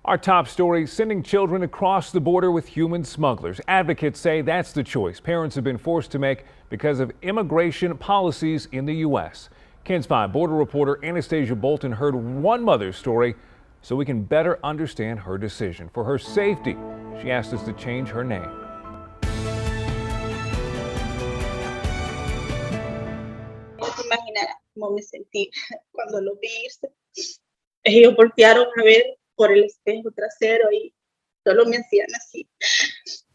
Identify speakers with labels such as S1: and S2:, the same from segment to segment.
S1: Our top story, sending children across the border with human smugglers. Advocates say that's the choice parents have been forced to make because of immigration policies in the U.S. KENS 5 border reporter Anastasia Bolton heard one mother's story so we can better understand her decision. For her safety, she asked us to change her name.
S2: No te imaginarás cómo me sentí cuando lo vi irse. Ellos voltearon a ver por el espejo trasero y solo me hacían así.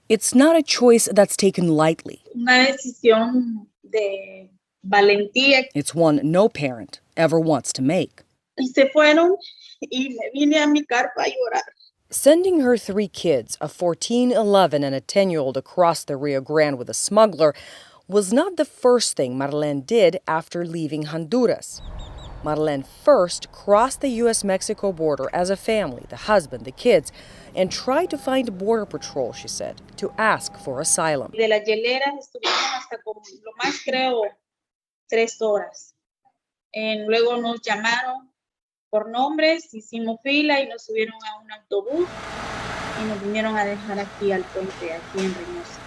S3: It's not a choice that's taken lightly.
S2: Una decisión de valentía.
S3: It's one no parent ever wants to make.
S2: Y se fueron y me vine a mi carpa a llorar.
S3: Sending her 3 kids, a 14, 11, and a 10-year-old across the Rio Grande with a smuggler was not the first thing Marlene did after leaving Honduras. Marlene first crossed the U.S.-Mexico border as a family, the husband, the kids, and tried to find Border Patrol, she said, to ask for asylum.
S2: De las hieleras estuvimos hasta como lo más creo 3 horas. Luego nos llamaron por nombres, hicimos fila y nos subieron a un autobús y nos vinieron a dejar aquí al puente, aquí en Reynosa.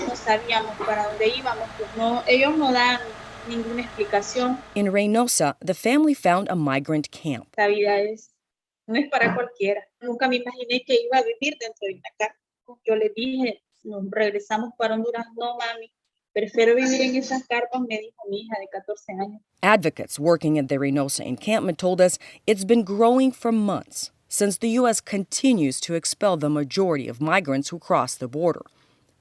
S2: No sabíamos para dónde íbamos, pues no, ellos no dan ninguna explicación.
S3: In Reynosa, the family found a migrant camp.
S2: La vida no es para cualquiera. Nunca me imaginé que iba a vivir dentro de una carpa. Yo les dije, nos regresamos para Honduras. No, mami, prefiero vivir en esas carpas, me dijo mi hija de 14 años.
S3: Advocates working at the Reynosa encampment told us it's been growing for months since the U.S. continues to expel the majority of migrants who cross the border.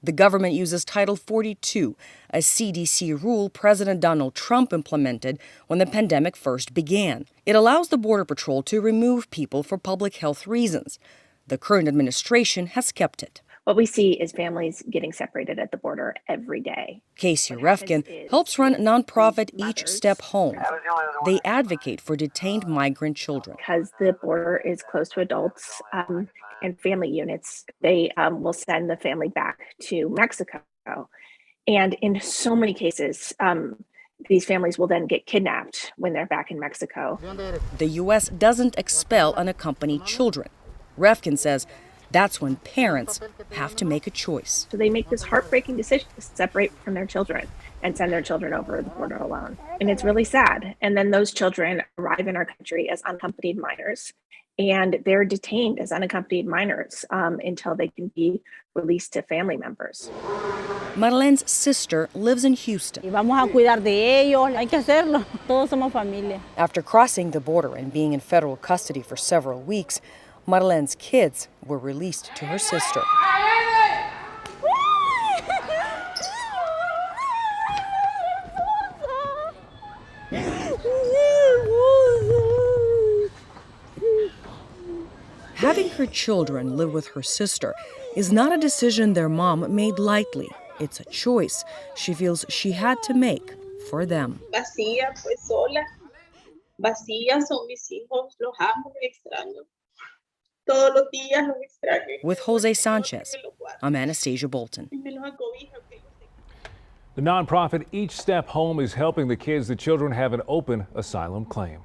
S3: The government uses Title 42, a CDC rule President Donald Trump implemented when the pandemic first began. It allows the Border Patrol to remove people for public health reasons. The current administration has kept it.
S4: What we see is families getting separated at the border every day.
S3: Casey Refkin helps run nonprofit Each Step Home. They advocate for detained migrant children.
S4: Because the border is close to adults and family units, they will send the family back to Mexico. And in so many cases, these families will then get kidnapped when they're back in Mexico.
S3: The U.S. doesn't expel unaccompanied children. Refkin says that's when parents have to make a choice.
S4: So they make this heartbreaking decision to separate from their children and send their children over the border alone. And it's really sad. And then those children arrive in our country as unaccompanied minors, and they're detained as unaccompanied minors until they can be released to family members.
S3: Marlene's sister lives in Houston.
S5: Vamos a cuidar de ellos, hay que hacerlo. Todos somos familia.
S3: After crossing the border and being in federal custody for several weeks, Marlene's kids were released to her sister. Having her children live with her sister is not a decision their mom made lightly. It's a choice she feels she had to make for them.
S2: Vacía, pues sola. Vacía son mis hijos, los amo, los extraño. Todos los días los extraño.
S3: With Jose Sanchez, I'm Anastasia Bolton.
S1: The nonprofit Each Step Home is helping the kids. The children have an open asylum claim.